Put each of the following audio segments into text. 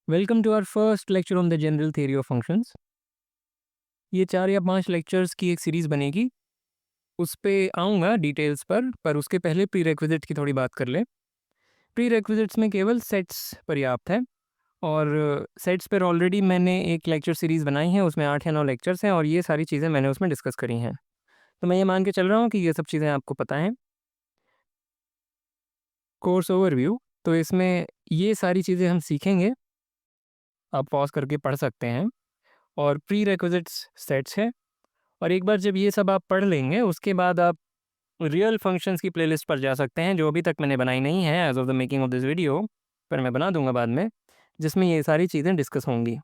Welcome to our first lecture on the general theory of functions. ये 4 या 5 lectures की एक सीरीज़ बनेगी। उस पे आऊँगा डिटेल्स पर उसके पहले प्रीरेक्विज़िट्स की थोड़ी बात कर लें। प्रीरेक्विज़िट्स में केवल सेट्स पर्याप्त है और सेट्स पर ऑलरेडी मैंने एक लेक्चर सीरीज़ बनाई है, उसमें 8 या 9 लेक्चर्स हैं और ये सारी चीज़ें मैंने उसमें डिस्कस करी हैं। तो मैं ये मान के चल रहा हूँ कि ये सब चीज़ें आपको पता हैं। कोर्स ओवरव्यू, तो इसमें ये सारी चीज़ें हम सीखेंगे। आप पॉज़ करके पढ़ सकते हैं और प्रीरेक्विज़िट्स सेट्स है। और एक बार जब ये सब आप पढ़ लेंगे, उसके बाद आप रियल फंक्शंस की प्लेलिस्ट पर जा सकते हैं, जो अभी तक मैंने बनाई नहीं है as of the making of this video, पर मैं बना दूँगा बाद में, जिसमें ये सारी चीज़ें डिस्कस होंगी,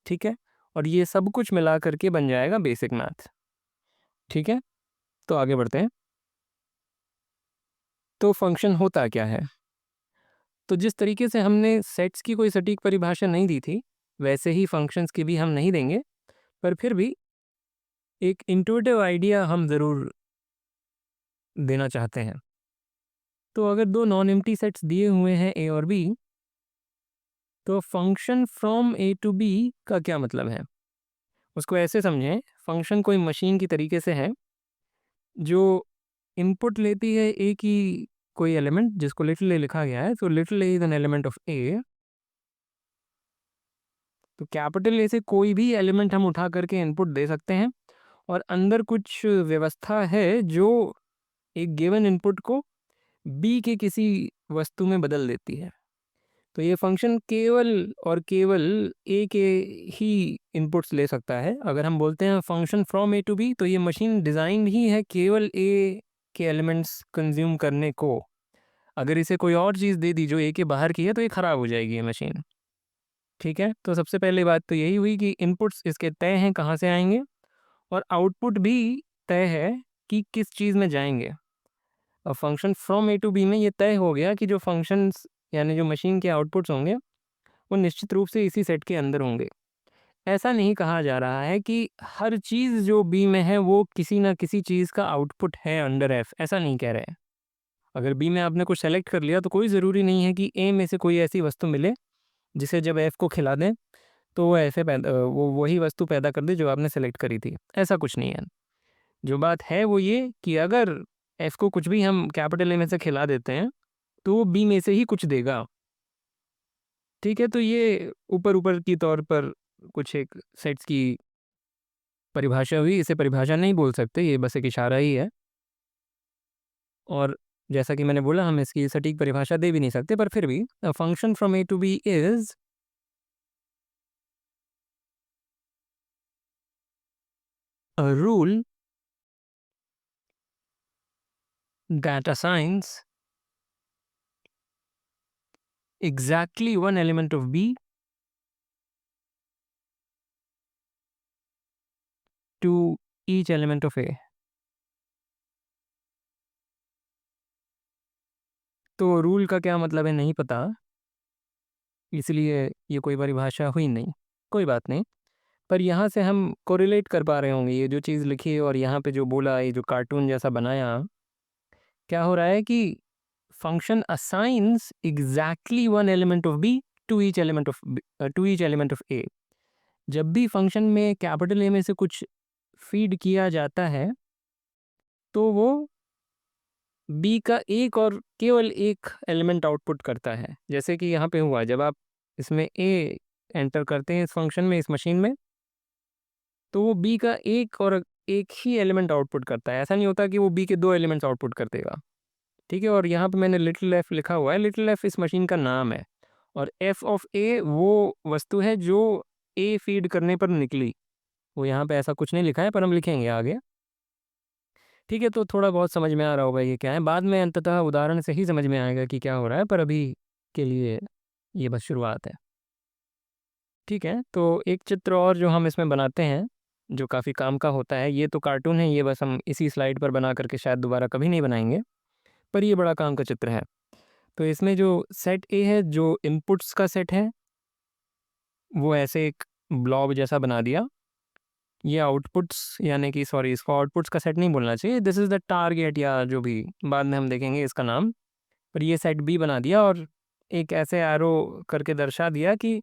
ठीक है? और ये सब कुछ मिला कर के बन जाएगा बेसिक मैथ, ठीक है? तो आगे बढ़ते हैं। तो फंक्शन होता क्या है? तो जिस तरीके से हमने सेट्स की कोई सटीक परिभाषा नहीं दी थी, वैसे ही फंक्शंस की भी हम नहीं देंगे, पर फिर भी एक इंट्यूटिव आइडिया हम ज़रूर देना चाहते हैं। तो अगर 2 नॉन एम्प्टी सेट्स दिए हुए हैं ए और बी, तो function from A to B का क्या मतलब है? उसको ऐसे समझें, फंक्शन कोई मशीन की तरीके से है जो इनपुट लेती है ए की कोई एलिमेंट जिसको लिटिल ए लिखा गया है, तो little A is an element of A. तो कैपिटल ए से कोई भी एलिमेंट हम उठा करके इनपुट दे सकते हैं और अंदर कुछ व्यवस्था है जो एक गिवन इनपुट को बी के किसी वस्तु में बदल देती है। तो ये फंक्शन केवल और केवल ए के ही इनपुट्स ले सकता है। अगर हम बोलते हैं function from A to B, तो ये मशीन डिज़ाइन ही है केवल ए के एलिमेंट्स कंज्यूम करने को। अगर इसे कोई और चीज़ दे दी जो ए के बाहर की है, तो ये ख़राब हो जाएगी ये मशीन, ठीक है? तो सबसे पहले बात तो यही हुई कि इनपुट्स इसके तय हैं कहाँ से आएंगे, और आउटपुट भी तय है कि किस चीज़ में जाएंगे। और function from A to B में ये तय हो गया कि जो फंक्शंस यानी जो मशीन के आउटपुट्स होंगे, वो निश्चित रूप से इसी सेट के अंदर होंगे। ऐसा नहीं कहा जा रहा है कि हर चीज़ जो बी में है वो किसी न किसी चीज़ का आउटपुट है अंडर एफ, ऐसा नहीं कह रहे हैं। अगर बी में आपने कुछ सेलेक्ट कर लिया, तो कोई ज़रूरी नहीं है कि ए में से कोई ऐसी वस्तु मिले जिसे जब एफ को खिला दें तो वो ऐसे वो वही वस्तु पैदा कर दे जो आपने सेलेक्ट करी थी। ऐसा कुछ नहीं है। जो बात है वो ये कि अगर एफ को कुछ भी हम कैपिटल ए में से खिला देते हैं, तो वो बी में से ही कुछ देगा। ठीक है, तो ये ऊपर-ऊपर की तौर पर कुछ एक सेट्स की परिभाषा हुई। इसे परिभाषा नहीं बोल सकते, ये बस एक इशारा ही है। और जैसा कि मैंने बोला, हम इसकी सटीक परिभाषा दे भी नहीं सकते, पर फिर भी a function from A to B is a rule that assigns exactly one element of B to each element of A। तो रूल का क्या मतलब है नहीं पता, इसलिए ये कोई परिभाषा हुई नहीं। कोई बात नहीं, पर यहाँ से हम कोरिलेट कर पा रहे होंगे, ये जो चीज़ लिखी है और यहाँ पे जो बोला, ये जो कार्टून जैसा बनाया, क्या हो रहा है कि function assigns exactly one element of B to each element of to each element of A. जब भी फंक्शन में कैपिटल ए में से कुछ फीड किया जाता है, तो वो बी का एक और केवल एक एलिमेंट आउटपुट करता है। जैसे कि यहाँ पे हुआ, जब आप इसमें ए एंटर करते हैं इस फंक्शन में, इस मशीन में, तो वो बी का एक और एक ही एलिमेंट आउटपुट करता है। ऐसा नहीं होता कि वो बी के 2 एलिमेंट्स आउटपुट कर देगा, ठीक है? और यहाँ पे मैंने लिटिल एफ लिखा हुआ है, लिटिल एफ इस मशीन का नाम है और एफ ऑफ ए वो वस्तु है जो ए फीड करने पर निकली। वो यहाँ पे ऐसा कुछ नहीं लिखा है, पर हम लिखेंगे आगे, ठीक है? तो थोड़ा बहुत समझ में आ रहा होगा ये क्या है। बाद में अंततः उदाहरण से ही समझ में आएगा कि क्या हो रहा है, पर अभी के लिए ये बस शुरुआत है, ठीक है? तो एक चित्र और जो हम इसमें बनाते हैं, जो काफ़ी काम का होता है, ये तो कार्टून है, ये बस हम इसी स्लाइड पर बना करके शायद दोबारा कभी नहीं बनाएंगे, पर ये बड़ा काम का चित्र है। तो इसमें जो सेट ए है, जो इनपुट्स का सेट है, वो ऐसे एक ब्लॉब जैसा बना दिया। ये आउटपुट्स यानी कि सॉरी, इसको आउटपुट्स का सेट नहीं बोलना चाहिए, दिस इज़ द टारगेट या जो भी बाद में हम देखेंगे इसका नाम। पर ये सेट बी बना दिया और एक ऐसे एरो करके दर्शा दिया कि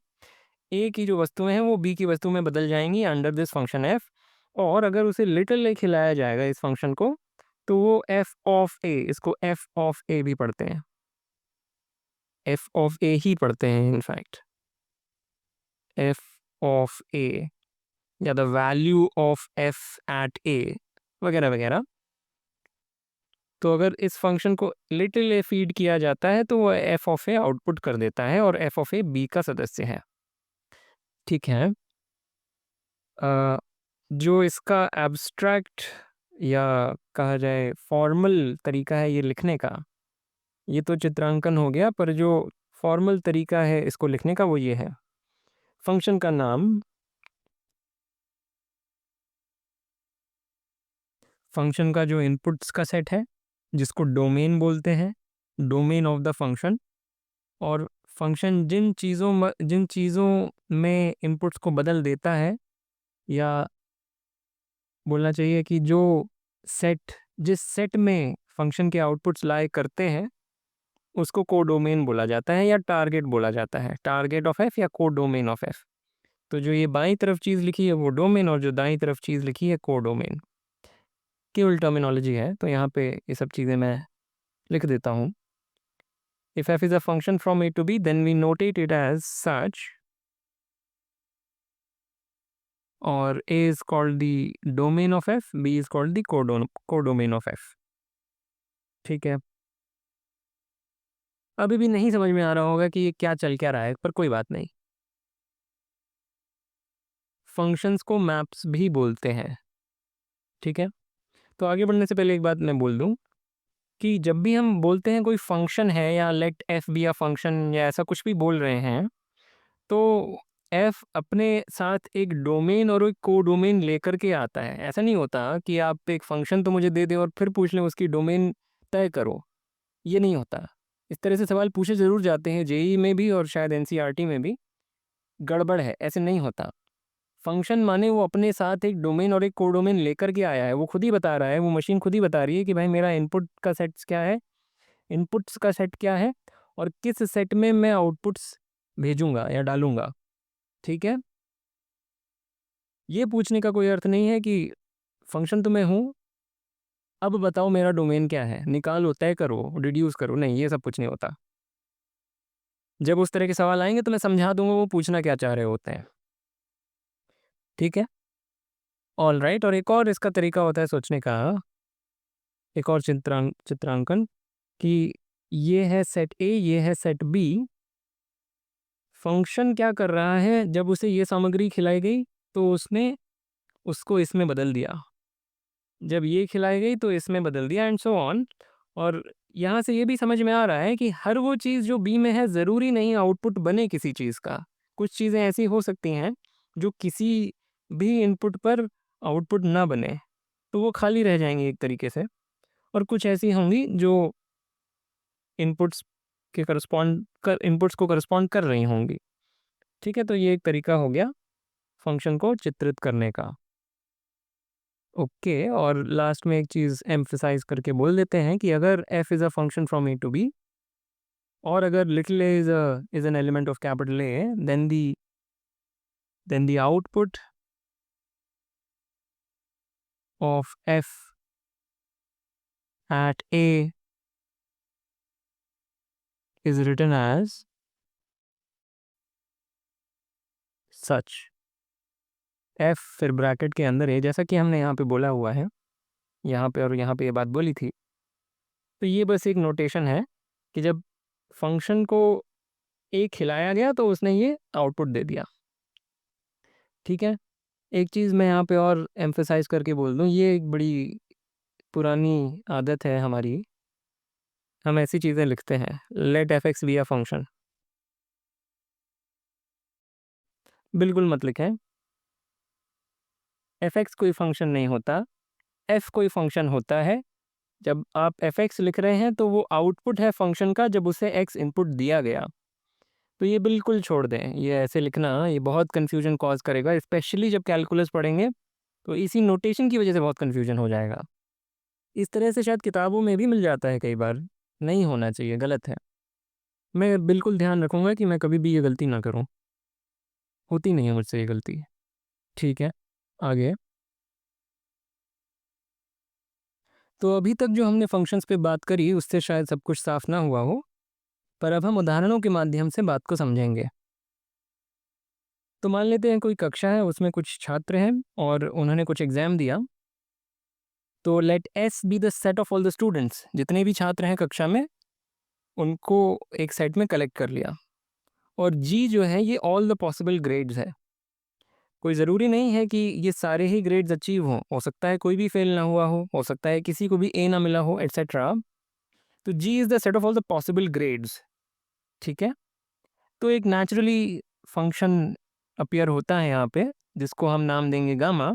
ए की जो वस्तुएं हैं वो बी की वस्तु में बदल जाएंगी अंडर दिस फंक्शन एफ, और अगर उसे लिटिल ए खिलाया जाएगा इस फंक्शन को, तो वो एफ ऑफ ए, इसको एफ ऑफ ए भी पढ़ते हैं, एफ ऑफ ए ही पढ़ते हैं इनफैक्ट, एफ ऑफ ए या the value of F at A वगैरह वगैरह। तो अगर इस फंक्शन को लिटिल ए फीड किया जाता है तो वो एफ ऑफ ए आउटपुट कर देता है, और एफ ऑफ ए बी का सदस्य है। ठीक है। जो इसका एब्स्ट्रैक्ट या कहा जाए फॉर्मल तरीका है ये लिखने का, ये तो चित्रांकन हो गया, पर जो फॉर्मल तरीका है इसको लिखने का वो ये है। फंक्शन का नाम, फंक्शन का जो इनपुट्स का सेट है जिसको डोमेन बोलते हैं, डोमेन ऑफ द फंक्शन, और फंक्शन जिन चीज़ों में इनपुट्स को बदल देता है, या बोलना चाहिए कि जो सेट, जिस सेट में फंक्शन के आउटपुट्स लाए करते हैं उसको कोडोमेन बोला जाता है या टारगेट बोला जाता है, टारगेट ऑफ एफ या कोडोमेन ऑफ एफ। तो जो ये बाईं तरफ चीज़ लिखी है वो डोमेन, और जो दाईं तरफ चीज़ लिखी है कोडोमेन, केवल टर्मिनोलॉजी है, तो यहाँ पे ये सब चीज़ें मैं लिख देता हूँ। If f is a function from a to b, then we notate it as such, और a is called the domain of f, b is called the codomain of f। ठीक है। अभी भी नहीं समझ में आ रहा होगा कि ये क्या चल क्या रहा है, पर कोई बात नहीं। फंक्शंस को मैप्स भी बोलते हैं। ठीक है। तो आगे बढ़ने से पहले एक बात मैं बोल दूं कि जब भी हम बोलते हैं कोई फंक्शन है या let f be a function या ऐसा कुछ भी बोल रहे हैं, तो एफ अपने साथ एक डोमेन और एक कोडोमेन लेकर के आता है। ऐसा नहीं होता कि आप एक फंक्शन तो मुझे दे दें और फिर पूछ लें उसकी डोमेन तय करो, ये नहीं होता। इस तरह से सवाल पूछे ज़रूर जाते हैं जेईई में भी और शायद एनसीईआरटी में भी, गड़बड़ है, ऐसे नहीं होता। फंक्शन माने वो अपने साथ एक डोमेन और एक कोडोमेन लेकर के आया है, वो खुद ही बता रहा है, वो मशीन खुद ही बता रही है कि भाई मेरा इनपुट का सेट्स क्या है, इनपुट्स का सेट क्या है, और किस सेट में मैं आउटपुट्स भेजूंगा या डालूंगा। ठीक है। ये पूछने का कोई अर्थ नहीं है कि फंक्शन तो मैं हूँ, अब बताओ मेरा डोमेन क्या है, निकालो, तय करो, डिड्यूस करो, नहीं, ये सब कुछ नहीं होता। जब उस तरह के सवाल आएंगे तो मैं समझा दूंगा वो पूछना क्या चाह रहे होते हैं। ठीक है। All right. और एक और इसका तरीका होता है सोचने का, एक और चित्रांकन, कि ये है सेट ए, ये है सेट बी। फंक्शन क्या कर रहा है, जब उसे ये सामग्री खिलाई गई तो उसने उसको इसमें बदल दिया, जब ये खिलाई गई तो इसमें बदल दिया, एंड सो ऑन। और यहाँ से ये भी समझ में आ रहा है कि हर वो चीज़ जो बी में है ज़रूरी नहीं आउटपुट बने किसी चीज़ का। कुछ चीज़ें ऐसी हो सकती हैं जो किसी भी इनपुट पर आउटपुट ना बने, तो वो खाली रह जाएंगी एक तरीके से, और कुछ ऐसी होंगी जो इनपुट्स के इनपुट्स को करस्पॉन्ड कर रही होंगी। ठीक है। तो ये एक तरीका हो गया फंक्शन को चित्रित करने का। ओके। और लास्ट में एक चीज़ एम्फसाइज करके बोल देते हैं कि अगर f is a function from A to B, और अगर little a is an element of capital A, then the output of f at A is written as such। f फिर ब्रैकेट के अंदर है, जैसा कि हमने यहाँ पे बोला हुआ है, यहाँ पे और यहाँ पे ये बात बोली थी। तो ये बस एक नोटेशन है कि जब फंक्शन को a खिलाया गया तो उसने ये आउटपुट दे दिया। ठीक है। एक चीज़ मैं यहाँ पे और एम्फसाइज करके बोल दूँ, ये एक बड़ी पुरानी आदत है हमारी, हम ऐसी चीज़ें लिखते हैं, let f x be a function. बिल्कुल मत लिखें, एफ एक्स कोई फंक्शन नहीं होता, एफ कोई फंक्शन होता है। जब आप एफ एक्स लिख रहे हैं तो वो आउटपुट है फंक्शन का जब उसे एक्स इनपुट दिया गया। तो ये बिल्कुल छोड़ दें, ये ऐसे लिखना ये बहुत कन्फ्यूजन कॉज करेगा, स्पेशली जब कैलकुलस पढ़ेंगे तो इसी नोटेशन की वजह से बहुत कन्फ्यूजन हो जाएगा। इस तरह से शायद किताबों में भी मिल जाता है कई बार, नहीं होना चाहिए, गलत है। मैं बिल्कुल ध्यान रखूँगा कि मैं कभी भी ये गलती ना करूँ। होती नहीं है मुझसे ये गलती। ठीक है, आगे। तो अभी तक जो हमने फंक्शंस पे बात करी उससे शायद सब कुछ साफ ना हुआ हो, पर अब हम उदाहरणों के माध्यम से बात को समझेंगे। तो मान लेते हैं कोई कक्षा है, उसमें कुछ छात्र हैं और उन्होंने कुछ एग्ज़ाम दिया। तो let S be the set of all the students, जितने भी छात्र हैं कक्षा में उनको एक सेट में कलेक्ट कर लिया। और जी जो है ये ऑल द पॉसिबल ग्रेड्स है। कोई ज़रूरी नहीं है कि ये सारे ही ग्रेड्स अचीव हों, हो सकता है कोई भी फेल ना हुआ हो सकता है किसी को भी ए ना मिला हो, एटसेट्रा। तो G is the set of all the possible grades. ठीक है, तो एक नेचुरली फंक्शन अपीयर होता है यहाँ पे, जिसको हम नाम देंगे गामा।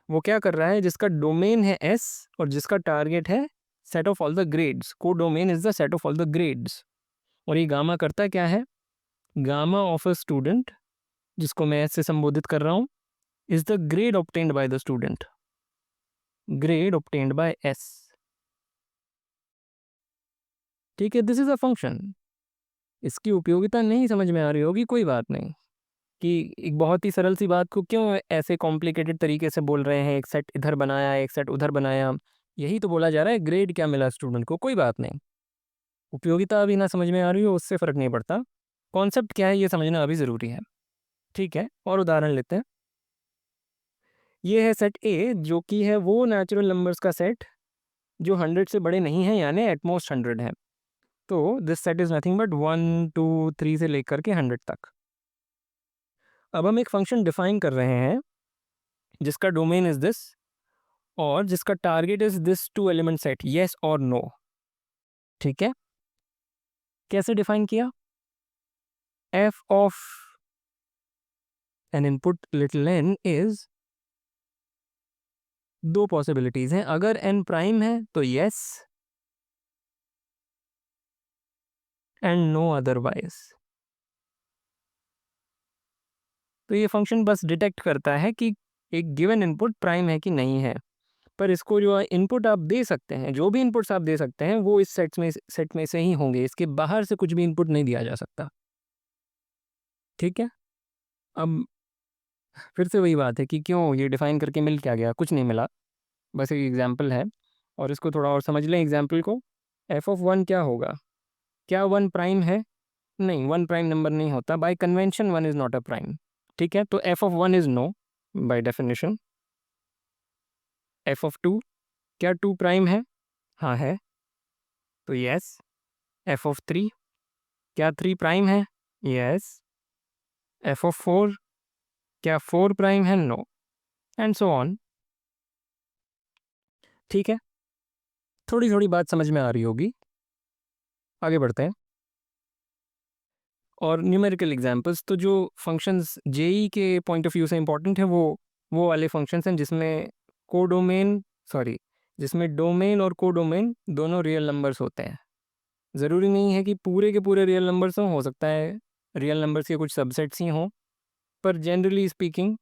वो क्या कर रहा है, जिसका डोमेन है एस और जिसका टारगेट है set of all the grades. Codomain is the set of all the grades. और ये गामा करता क्या है, गामा ऑफ अ स्टूडेंट, जिसको मैं एस से संबोधित कर रहा हूँ, is the grade obtained by the student. Grade obtained by S. ठीक है, दिस इज अ फंक्शन। इसकी उपयोगिता नहीं समझ में आ रही होगी, कोई बात नहीं। कि एक बहुत ही सरल सी बात को क्यों ऐसे कॉम्प्लिकेटेड तरीके से बोल रहे हैं, एक सेट इधर बनाया एक सेट उधर बनाया। यही तो बोला जा रहा है, ग्रेड क्या मिला स्टूडेंट को, कोई बात नहीं। उपयोगिता अभी ना समझ में आ रही हो उससे फ़र्क नहीं पड़ता, कॉन्सेप्ट क्या है ये समझना अभी ज़रूरी है। ठीक है, और उदाहरण लेते हैं। ये है सेट ए, जो कि है वो नेचुरल नंबर्स का सेट जो 100 से बड़े नहीं हैं, यानी एटमोस्ट 100 है। तो this set is nothing but 1 2 3 से लेकर के 100 तक। अब हम एक फंक्शन डिफाइन कर रहे हैं जिसका डोमेन इज दिस और जिसका target is this two element set, yes और नो। ठीक है, कैसे डिफाइन किया, f of n input little n is, दो पॉसिबिलिटीज हैं। अगर एन प्राइम है तो येस एंड नो अदरवाइज। तो ये फंक्शन बस डिटेक्ट करता है कि एक गिवन इनपुट प्राइम है कि नहीं है। पर इसको जो इनपुट आप दे सकते हैं, जो भी इनपुट्स आप दे सकते हैं वो इस सेट में से ही होंगे, इसके बाहर से कुछ भी इनपुट नहीं दिया जा सकता। ठीक है, अब फिर से वही बात है कि क्यों ये डिफाइन करके मिल क्या गया, कुछ नहीं मिला, बस एक एग्जाम्पल है। और इसको थोड़ा और समझ लें एग्जाम्पल को। एफ ऑफ वन क्या होगा, क्या वन प्राइम है? नहीं, वन प्राइम नंबर नहीं होता, by convention one is not a prime. ठीक है, तो f of one is no by definition. F of two, क्या टू प्राइम है? हाँ है, तो यस। एफ ऑफ थ्री, क्या थ्री प्राइम है? यस। एफ ऑफ फोर, क्या फोर प्राइम है? No, and so on. ठीक है, थोड़ी थोड़ी बात समझ में आ रही होगी, आगे बढ़ते हैं। और न्यूमेरिकल एग्जांपल्स, तो जो फंक्शंस जेई के पॉइंट ऑफ व्यू से इंपॉर्टेंट है वो वाले फंक्शंस हैं जिसमें कोडोमेन सॉरी जिसमें डोमेन और कोडोमेन दोनों रियल नंबर्स होते हैं। ज़रूरी नहीं है कि पूरे के पूरे रियल नंबर्स हों, हो सकता है रियल नंबर्स के कुछ सबसेट्स ही हों, पर जनरली स्पीकिंग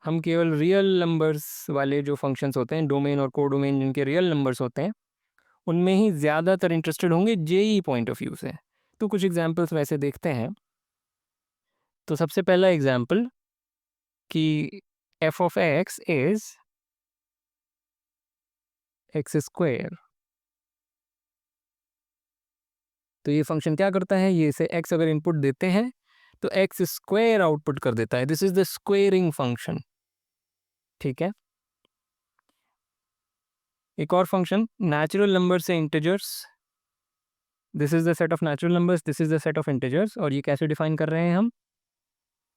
हम केवल रियल नंबर्स वाले जो फंक्शंस होते हैं, डोमेन और कोडोमेन जिनके रियल नंबर्स होते हैं, उनमें ही ज़्यादातर इंटरेस्टेड होंगे जेई पॉइंट ऑफ व्यू से। तो कुछ एग्जांपल्स वैसे देखते हैं। तो सबसे पहला एग्जाम्पल कि F of x is x square. तो ये फंक्शन क्या करता है, ये इसे एक्स अगर इनपुट देते हैं तो एक्स स्क्वायर आउटपुट कर देता है। This is the squaring function. ठीक है, एक और फंक्शन नेचुरल नंबर से integers. This is the set of natural numbers, this is the set of integers. और ये कैसे डिफाइन कर रहे हैं हम,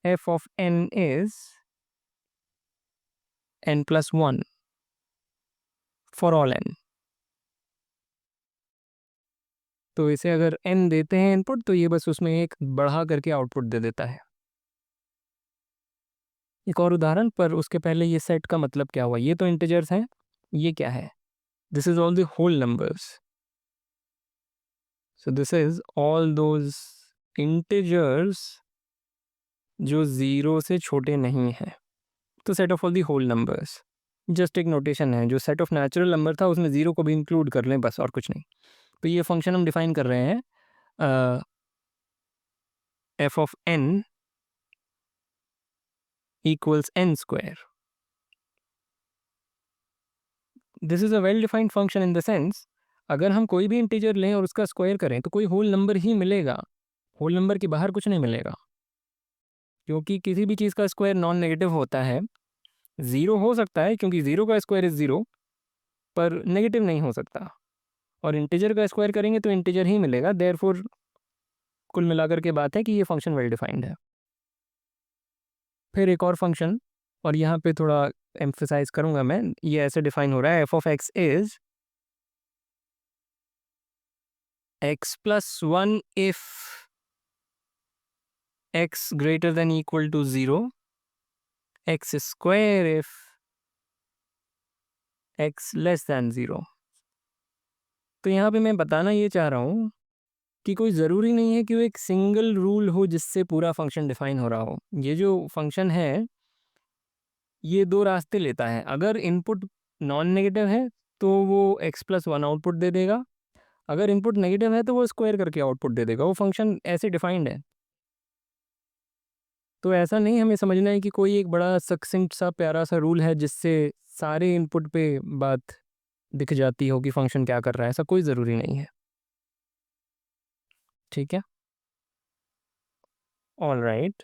f of n is n plus one for all n. तो इसे अगर n देते हैं इनपुट तो ये बस उसमें एक बढ़ा करके आउटपुट दे देता है। एक और उदाहरण, पर उसके पहले ये सेट का मतलब क्या हुआ, ये तो इंटीजर्स हैं, ये क्या है, this is all the whole numbers. So this is all those integers जो ज़ीरो से छोटे नहीं हैं। तो set of all the whole numbers just एक नोटेशन है, जो सेट ऑफ नेचुरल नंबर था उसमें ज़ीरो को भी इंक्लूड कर लें, बस और कुछ नहीं। तो ये फंक्शन हम डिफाइन कर रहे हैं f of n equals n square. This is a well defined function in the sense, अगर हम कोई भी इंटीजर लें और उसका स्क्वायर करें तो कोई होल नंबर ही मिलेगा, होल नंबर के बाहर कुछ नहीं मिलेगा, क्योंकि किसी भी चीज़ का स्क्वायर नॉन नेगेटिव होता है। ज़ीरो हो सकता है क्योंकि ज़ीरो का स्क्वायर इज़ ज़ीरो, पर नेगेटिव नहीं हो सकता। और इंटीजर का स्क्वायर करेंगे तो इंटीजर ही मिलेगा, देयरफॉर कुल मिलाकर के बात है कि ये फंक्शन वेल डिफाइंड है। फिर एक और फंक्शन, और यहाँ पे थोड़ा एम्फसाइज करूँगा मैं, ये ऐसे डिफाइन हो रहा है, f of x is x plus one if x greater than equal to zero, x square if x less than zero. तो यहाँ पे मैं बताना ये चाह रहा हूँ कि कोई ज़रूरी नहीं है कि वो एक सिंगल रूल हो जिससे पूरा फंक्शन डिफाइन हो रहा हो। ये जो फंक्शन है ये दो रास्ते लेता है। अगर इनपुट नॉन नेगेटिव है तो वो एक्स प्लस वन आउटपुट दे देगा, अगर इनपुट नेगेटिव है तो वो स्क्वायर करके आउटपुट दे देगा। वो फंक्शन ऐसे डिफाइंड है। तो ऐसा नहीं हमें समझना है कि कोई एक बड़ा सक्सेंट सा प्यारा सा रूल है जिससे सारे इनपुट पे बात दिख जाती हो कि फंक्शन क्या कर रहा है, ऐसा कोई ज़रूरी नहीं है। ठीक है, ऑल राइट।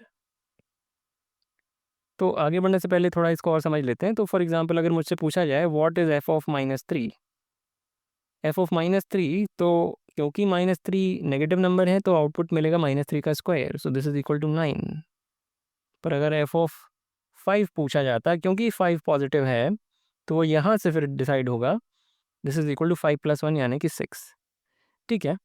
तो आगे बढ़ने से पहले थोड़ा इसको और समझ लेते हैं। तो फॉर एग्जांपल अगर मुझसे पूछा जाए what is F of minus three, F of minus three, तो क्योंकि माइनस थ्री नेगेटिव नंबर है तो आउटपुट मिलेगा माइनस थ्री का square, so this is equal to nine. पर अगर एफ ऑफ फाइव पूछा जाता, क्योंकि फाइव पॉजिटिव है तो वो यहाँ से फिर डिसाइड होगा, this is equal to five plus one यानी कि सिक्स। ठीक है,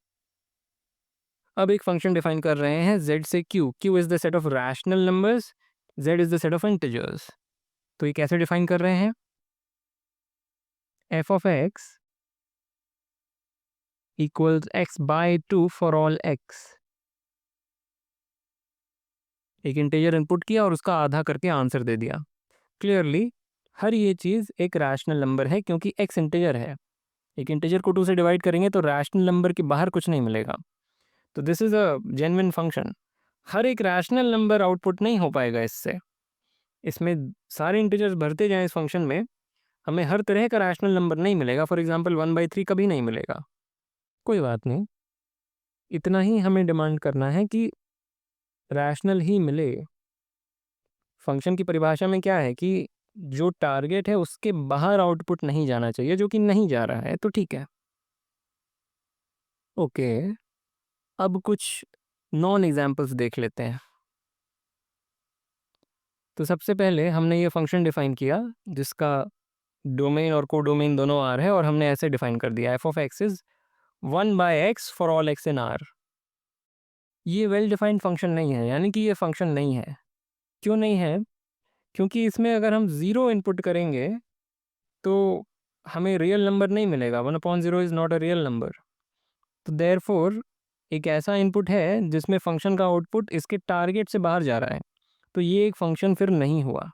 अब एक फंक्शन डिफाइन कर रहे हैं z से q, q is the set of rational numbers, z is the set of integers. तो ये कैसे डिफाइन कर रहे हैं, f of x equals x by two for all x. एक इंटीजर इनपुट किया और उसका आधा करके आंसर दे दिया। क्लियरली हर ये चीज़ एक रैशनल नंबर है क्योंकि एक्स इंटीजर है। एक इंटीजर को टू से डिवाइड करेंगे तो रैशनल नंबर के बाहर कुछ नहीं मिलेगा। तो this is a genuine function. हर एक रैशनल नंबर आउटपुट नहीं हो पाएगा इससे, इसमें सारे इंटीजर्स भरते जाएं इस फंक्शन में, हमें हर तरह का रैशनल नंबर नहीं मिलेगा। फॉर एग्जांपल 1/3 कभी नहीं मिलेगा। कोई बात नहीं, इतना ही हमें डिमांड करना है कि रैशनल ही मिले। फंक्शन की परिभाषा में क्या है कि जो टारगेट है उसके बाहर आउटपुट नहीं जाना चाहिए, जो कि नहीं जा रहा है, तो ठीक है। ओके, अब कुछ नॉन एग्जाम्पल्स देख लेते हैं। तो सबसे पहले हमने ये फंक्शन डिफाइन किया जिसका डोमेन और कोडोमेन दोनों आर है, और हमने ऐसे डिफाइन कर दिया F of x is 1/x for all x in are. ये वेल डिफाइंड फंक्शन नहीं है, यानी कि ये फंक्शन नहीं है। क्यों नहीं है, क्योंकि इसमें अगर हम ज़ीरो इनपुट करेंगे तो हमें रियल नंबर नहीं मिलेगा। 1/0 is not a real number. तो देयरफॉर एक ऐसा इनपुट है जिसमें फंक्शन का आउटपुट इसके टारगेट से बाहर जा रहा है, तो ये एक फंक्शन फिर नहीं हुआ।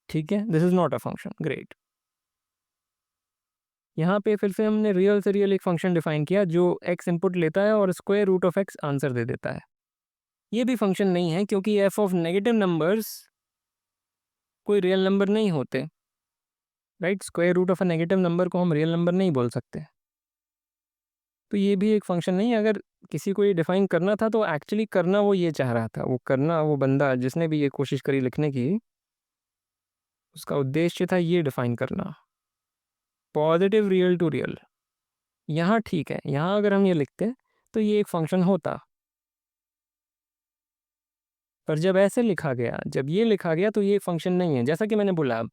ठीक है, this is not a function. Great. यहाँ पे फिर से हमने रियल से रियल एक फंक्शन डिफाइन किया जो एक्स इनपुट लेता है और square root of X answer दे देता है। ये भी फंक्शन नहीं है क्योंकि एफ ऑफ नेगेटिव नंबर्स कोई रियल नंबर नहीं होते। Right, square root of a negative number को हम रियल नंबर नहीं बोल सकते। तो ये भी एक फंक्शन नहीं है। अगर किसी को ये डिफाइन करना था तो एक्चुअली करना वो ये चाह रहा था, वो करना, वो बंदा जिसने भी ये कोशिश करी लिखने की, उसका उद्देश्य था ये डिफाइन करना, पॉजिटिव रियल टू रियल। यहाँ ठीक है, यहाँ अगर हम ये लिखते तो ये एक फंक्शन होता, पर जब ऐसे लिखा गया, जब ये लिखा गया तो ये फंक्शन नहीं है। जैसा कि मैंने बोला,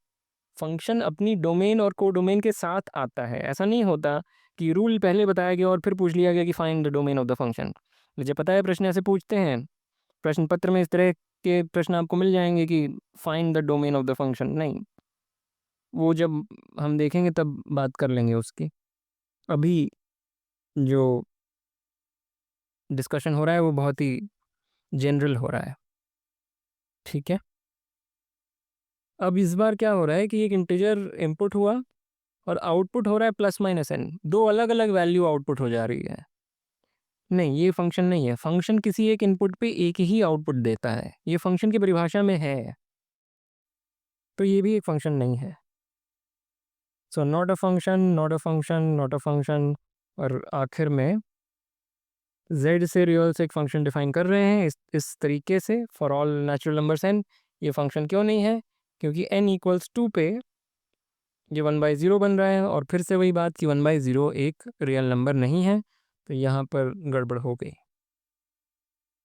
फंक्शन अपनी डोमेन और कोडोमेन के साथ आता है। ऐसा नहीं होता कि रूल पहले बताया गया और फिर पूछ लिया गया कि find the domain of the function. मुझे पता है प्रश्न ऐसे पूछते हैं, प्रश्न पत्र में इस तरह के प्रश्न आपको मिल जाएंगे कि find the domain of the function. नहीं, वो जब हम देखेंगे तब बात कर लेंगे उसकी। अभी जो डिस्कशन हो रहा है वो बहुत ही जनरल हो रहा है। ठीक है, अब इस बार क्या हो रहा है कि एक इंटीजर इनपुट हुआ और आउटपुट हो रहा है प्लस माइनस एन। दो अलग अलग वैल्यू आउटपुट हो जा रही है। नहीं, ये फंक्शन नहीं है। फंक्शन किसी एक इनपुट पे एक ही आउटपुट देता है, ये फंक्शन की परिभाषा में है, तो ये भी एक फंक्शन नहीं है। So not a function, not a function, not a function, और आखिर में z से रियल से एक फंक्शन डिफाइन कर रहे हैं इस तरीके से for all natural numbers n। ये फंक्शन क्यों नहीं है? क्योंकि n इक्वल्स 2 पे ये 1/0 बन रहा है, और फिर से वही बात कि 1/0 एक रियल नंबर नहीं है, तो यहाँ पर गड़बड़ हो गई।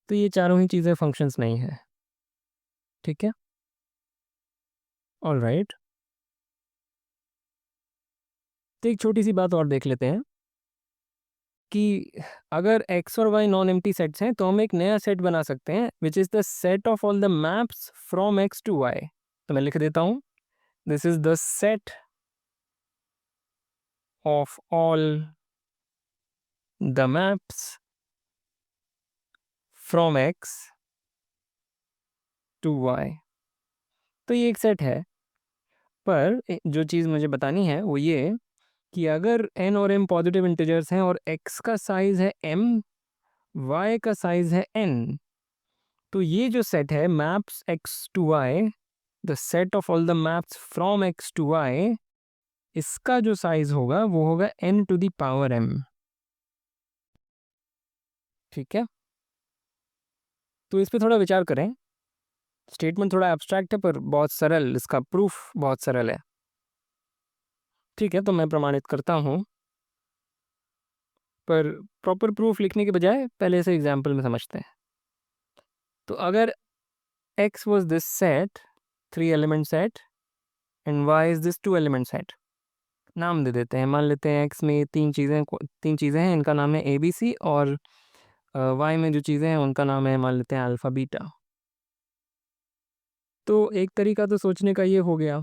तो ये चारों ही चीज़ें फंक्शंस नहीं है। ठीक है, ऑल राइट। तो एक छोटी सी बात और देख लेते हैं कि अगर x और y नॉन एम्प्टी सेट्स हैं तो हम एक नया सेट बना सकते हैं which is the set of all the maps from x to y। तो मैं लिख देता हूँ, this is the set of all the maps from x to y। तो ये एक सेट है, पर जो चीज़ मुझे बतानी है वो ये कि अगर n और m पॉजिटिव इंटीजर्स हैं और x का साइज है m, y का साइज है n, तो ये जो सेट है maps x to y, the set of all the maps from x to y, इसका जो साइज होगा वो होगा n to the power m। ठीक है, तो इस पे थोड़ा विचार करें। स्टेटमेंट थोड़ा एब्स्ट्रैक्ट है पर बहुत सरल, इसका प्रूफ बहुत सरल है। ठीक है, तो मैं प्रमाणित करता हूँ, पर प्रॉपर प्रूफ लिखने के बजाय पहले से एग्जाम्पल में समझते हैं। तो अगर x was this set, 3 element set, and y is this 2 element set, नाम दे देते हैं। मान लेते हैं x में तीन चीज़ें हैं, इनका नाम है ए बी सी, और y में जो चीज़ें हैं उनका नाम है, मान लेते हैं अल्फ़ा बीटा। तो एक तरीका तो सोचने का ये हो गया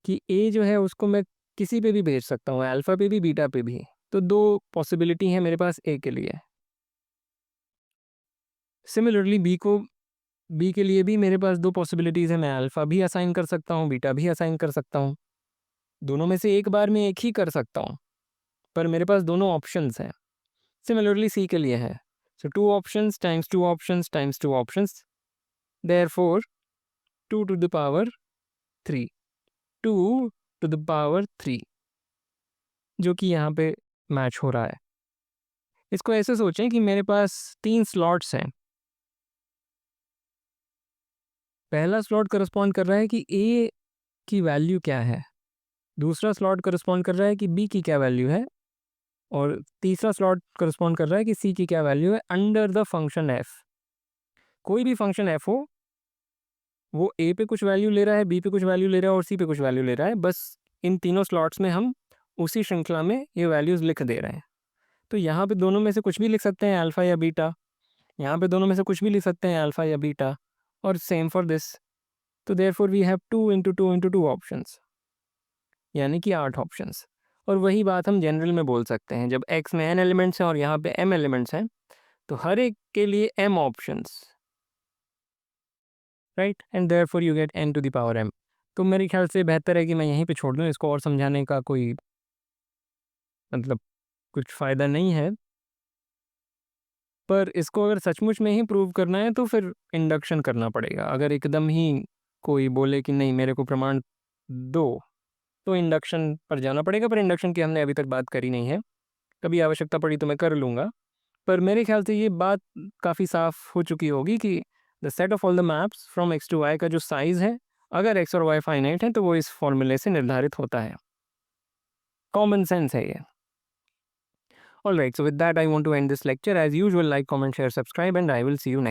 कि a जो है उसको मैं किसी पे भी भेज सकता हूँ, अल्फ़ा पे भी बीटा पे भी। तो दो पॉसिबिलिटी हैं मेरे पास a के लिए। सिमिलरली b के लिए भी मेरे पास दो पॉसिबिलिटीज़ हैं, मैं अल्फ़ा भी असाइन कर सकता हूँ, बीटा भी असाइन कर सकता हूँ। दोनों में से एक बार में एक ही कर सकता हूँ, पर मेरे पास दोनों ऑप्शंस हैं। सिमिलरली सी के लिए है। So 2 options times 2 options times 2 options, therefore 2 to the power 3, 2 to the power 3, जो कि यहाँ पे मैच हो रहा है। इसको ऐसे सोचें कि मेरे पास 3 स्लॉट्स हैं। पहला स्लॉट करस्पॉन्ड कर रहा है कि ए की वैल्यू क्या है, दूसरा स्लॉट करस्पॉन्ड कर रहा है कि बी की क्या वैल्यू है, और तीसरा स्लॉट करस्पॉन्ड कर रहा है कि सी की क्या वैल्यू है अंडर द फंक्शन एफ। कोई भी फंक्शन एफ हो, वो ए पे कुछ वैल्यू ले रहा है, बी पे कुछ वैल्यू ले रहा है और सी पे कुछ वैल्यू ले रहा है। बस इन तीनों स्लॉट्स में हम उसी श्रृंखला में ये वैल्यूज़ लिख दे रहे हैं। तो यहाँ पे दोनों में से कुछ भी लिख सकते हैं, अल्फ़ा या बीटा। यहाँ पे दोनों में से कुछ भी लिख सकते हैं, अल्फ़ा या बीटा, और सेम फॉर दिस। तो therefore we have 2 into 2 into 2 options, यानी कि 8 ऑप्शंस। और वही बात हम जनरल में बोल सकते हैं, जब x में n एलिमेंट्स हैं और यहाँ पे m एलिमेंट्स हैं, तो हर एक के लिए m options, right, and therefore you get n to the power m। तो मेरे ख्याल से बेहतर है कि मैं यहीं पे छोड़ दूँ, इसको और समझाने का कोई मतलब कुछ फ़ायदा नहीं है। पर इसको अगर सचमुच में ही प्रूव करना है तो फिर इंडक्शन करना पड़ेगा। अगर एकदम ही कोई बोले कि नहीं मेरे को प्रमाण दो, तो इंडक्शन पर जाना पड़ेगा, पर इंडक्शन की हमने अभी तक बात करी नहीं है। कभी आवश्यकता पड़ी तो मैं कर लूँगा। पर मेरे ख्याल से ये बात काफ़ी साफ़ हो चुकी होगी कि the set of all the maps from x to y का जो साइज़ है, अगर x और y फाइनाइट हैं तो वो इस फॉर्मूले से निर्धारित होता है। कॉमन सेंस है ये। Alright, so with that I want to end this lecture. As usual, like, comment, share, subscribe, and I will see you next